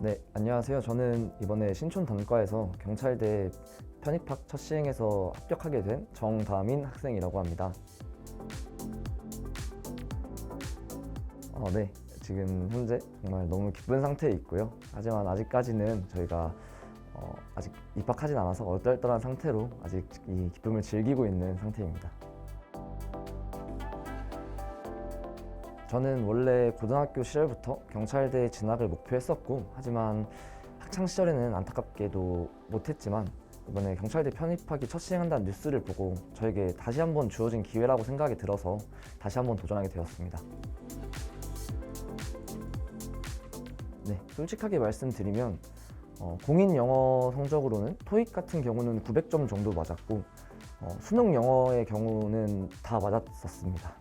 네, 안녕하세요. 저는 이번에 신촌 단과에서 경찰대 편입학 첫 시행에서 합격하게 된 정다민 학생이라고 합니다. 네, 지금 현재 정말 너무 기쁜 상태에 있고요. 하지만 아직까지는 저희가 아직 입학하진 않아서 얼떨떨한 상태로 아직 이 기쁨을 즐기고 있는 상태입니다. 저는 원래 고등학교 시절부터 경찰대에 진학을 목표했었고, 하지만 학창 시절에는 안타깝게도 못했지만 이번에 경찰대 편입하기 첫 시행한다는 뉴스를 보고 저에게 다시 한번 주어진 기회라고 생각이 들어서 다시 한번 도전하게 되었습니다. 네, 솔직하게 말씀드리면 공인 영어 성적으로는 토익 같은 경우는 900점 정도 맞았고, 수능 영어의 경우는 다 맞았었습니다.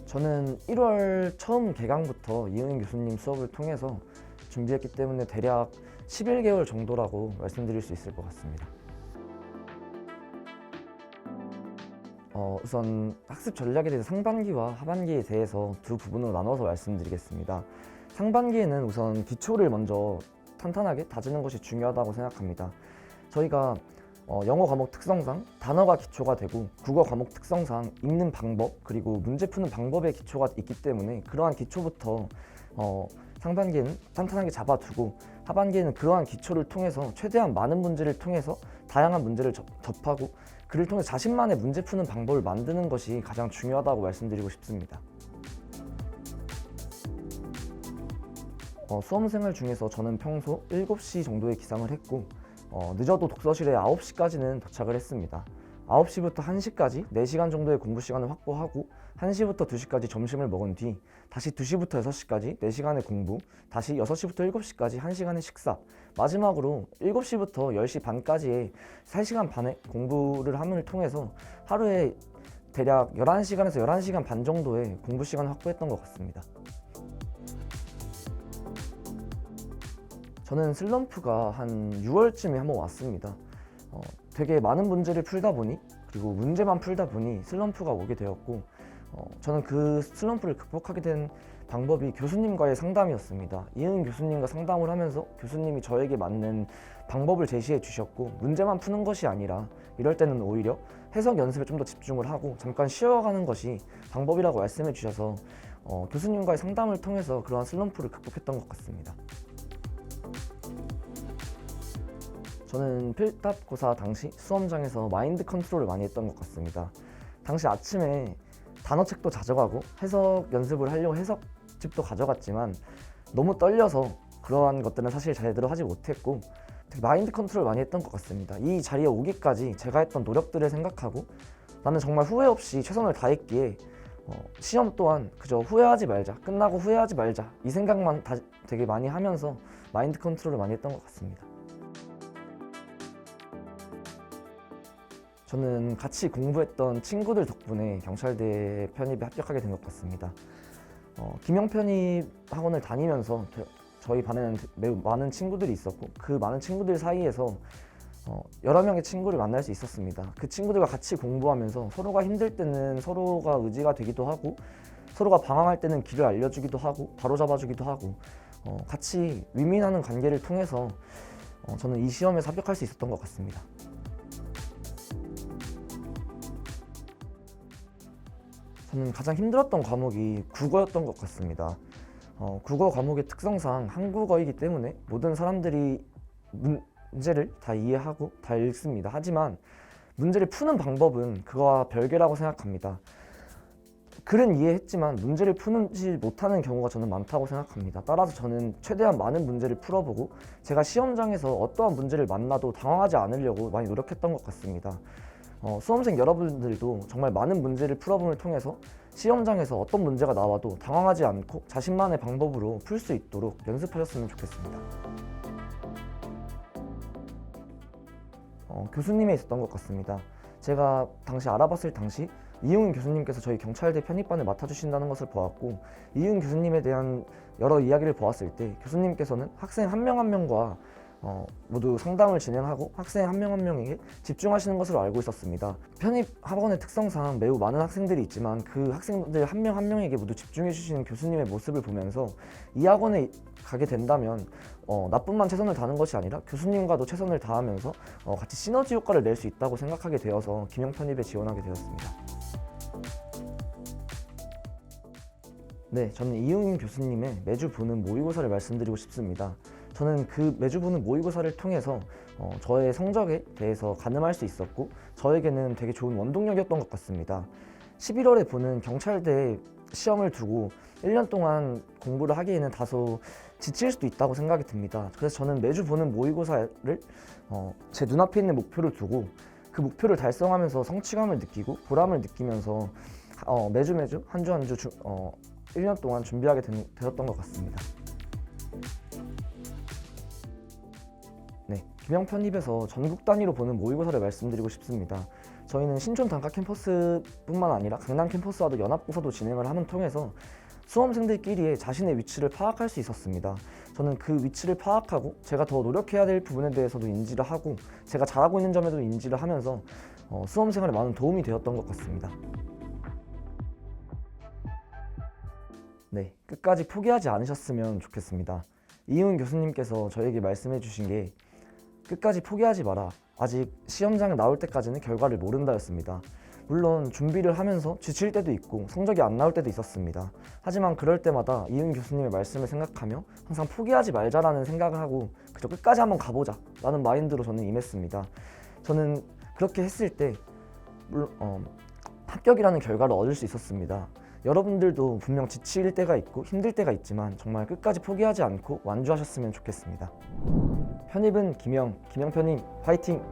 저는 1월 처음 개강부터 이은희 교수님 수업을 통해서 준비했기 때문에 대략 11개월 정도라고 말씀드릴 수 있을 것 같습니다. 우선 학습 전략에 대해서 상반기와 하반기에 대해서 두 부분으로 나눠서 말씀드리겠습니다. 상반기에는 우선 기초를 먼저 탄탄하게 다지는 것이 중요하다고 생각합니다. 저희가 영어 과목 특성상 단어가 기초가 되고, 국어 과목 특성상 읽는 방법 그리고 문제 푸는 방법의 기초가 있기 때문에 그러한 기초부터 상반기에는 탄탄하게 잡아두고, 하반기에는 그러한 기초를 통해서 최대한 많은 문제를 통해서 다양한 문제를 접하고 그를 통해 자신만의 문제 푸는 방법을 만드는 것이 가장 중요하다고 말씀드리고 싶습니다. 수험생활 중에서 저는 평소 7시 정도에 기상을 했고, 늦어도 독서실에 9시까지는 도착을 했습니다. 9시부터 1시까지 4시간 정도의 공부 시간을 확보하고, 1시부터 2시까지 점심을 먹은 뒤 다시 2시부터 6시까지 4시간의 공부, 다시 6시부터 7시까지 1시간의 식사, 마지막으로 7시부터 10시 반까지의 3시간 반의 공부를 함을 통해서 하루에 대략 11시간에서 11시간 반 정도의 공부 시간을 확보했던 것 같습니다. 저는 슬럼프가 한 6월쯤에 한번 왔습니다. 되게 많은 문제를 풀다 보니, 그리고 문제만 풀다 보니 슬럼프가 오게 되었고, 저는 그 슬럼프를 극복하게 된 방법이 교수님과의 상담이었습니다. 이은 교수님과 상담을 하면서 교수님이 저에게 맞는 방법을 제시해 주셨고, 문제만 푸는 것이 아니라 이럴 때는 오히려 해석 연습에 좀 더 집중을 하고 잠깐 쉬어가는 것이 방법이라고 말씀해 주셔서 교수님과의 상담을 통해서 그러한 슬럼프를 극복했던 것 같습니다. 저는 필답고사 당시 수험장에서 마인드 컨트롤을 많이 했던 것 같습니다. 당시 아침에 단어책도 가져가고 해석 연습을 하려고 해석집도 가져갔지만 너무 떨려서 그러한 것들은 사실 제대로 하지 못했고, 되게 마인드 컨트롤 많이 했던 것 같습니다. 이 자리에 오기까지 제가 했던 노력들을 생각하고 나는 정말 후회 없이 최선을 다했기에 시험 또한 그저 후회하지 말자, 끝나고 후회하지 말자, 이 생각만 되게 많이 하면서 마인드 컨트롤을 많이 했던 것 같습니다. 저는 같이 공부했던 친구들 덕분에 경찰대 편입에 합격하게 된 것 같습니다. 기명 편입 학원을 다니면서 저희 반에는 매우 많은 친구들이 있었고, 그 많은 친구들 사이에서 여러 명의 친구를 만날 수 있었습니다. 그 친구들과 같이 공부하면서 서로가 힘들 때는 서로가 의지가 되기도 하고, 서로가 방황할 때는 길을 알려주기도 하고 바로잡아주기도 하고, 같이 윈윈하는 관계를 통해서 저는 이 시험에서 합격할 수 있었던 것 같습니다. 저는 가장 힘들었던 과목이 국어였던 것 같습니다. 국어 과목의 특성상 한국어이기 때문에 모든 사람들이 문제를 다 이해하고 다 읽습니다. 하지만 문제를 푸는 방법은 그거와 별개라고 생각합니다. 글은 이해했지만 문제를 푸지 못하는 경우가 저는 많다고 생각합니다. 따라서 저는 최대한 많은 문제를 풀어보고 제가 시험장에서 어떠한 문제를 만나도 당황하지 않으려고 많이 노력했던 것 같습니다. 수험생 여러분들도 정말 많은 문제를 풀어봄을 통해서 시험장에서 어떤 문제가 나와도 당황하지 않고 자신만의 방법으로 풀 수 있도록 연습하셨으면 좋겠습니다. 교수님에 있었던 것 같습니다. 제가 당시 알아봤을 당시 이윤 교수님께서 저희 경찰대 편입반을 맡아주신다는 것을 보았고, 이윤 교수님에 대한 여러 이야기를 보았을 때 교수님께서는 학생 한 명 한 명과 모두 상담을 진행하고 학생 한 명 한 명에게 집중하시는 것으로 알고 있었습니다. 편입 학원의 특성상 매우 많은 학생들이 있지만 그 학생들 한 명 한 명에게 모두 집중해 주시는 교수님의 모습을 보면서 이 학원에 가게 된다면 나뿐만 최선을 다하는 것이 아니라 교수님과도 최선을 다하면서 같이 시너지 효과를 낼 수 있다고 생각하게 되어서 김영 편입에 지원하게 되었습니다. 네, 저는 이웅인 교수님의 매주 보는 모의고사를 말씀드리고 싶습니다. 저는 그 매주 보는 모의고사를 통해서 저의 성적에 대해서 가늠할 수 있었고 저에게는 되게 좋은 원동력이었던 것 같습니다. 11월에 보는 경찰대 시험을 두고 1년 동안 공부를 하기에는 다소 지칠 수도 있다고 생각이 듭니다. 그래서 저는 매주 보는 모의고사를 제 눈앞에 있는 목표를 두고 그 목표를 달성하면서 성취감을 느끼고 보람을 느끼면서 매주 한 주 한 주 1년 동안 준비하게 되었던 것 같습니다. 네, 김영 편입에서 전국 단위로 보는 모의고사를 말씀드리고 싶습니다. 저희는 신촌 단과 캠퍼스뿐만 아니라 강남 캠퍼스와도 연합고사도 진행을 하는 통해서 수험생들끼리의 자신의 위치를 파악할 수 있었습니다. 저는 그 위치를 파악하고 제가 더 노력해야 될 부분에 대해서도 인지를 하고 제가 잘하고 있는 점에도 인지를 하면서 수험생활에 많은 도움이 되었던 것 같습니다. 네, 끝까지 포기하지 않으셨으면 좋겠습니다. 이훈 교수님께서 저에게 말씀해 주신 게 끝까지 포기하지 마라. 아직 시험장에 나올 때까지는 결과를 모른다였습니다. 물론 준비를 하면서 지칠 때도 있고 성적이 안 나올 때도 있었습니다. 하지만 그럴 때마다 이훈 교수님의 말씀을 생각하며 항상 포기하지 말자라는 생각을 하고 그저 끝까지 한번 가보자 라는 마인드로 저는 임했습니다. 저는 그렇게 했을 때 합격이라는 결과를 얻을 수 있었습니다. 여러분들도 분명 지칠 때가 있고 힘들 때가 있지만 정말 끝까지 포기하지 않고 완주하셨으면 좋겠습니다. 편입은 김영 편입 화이팅!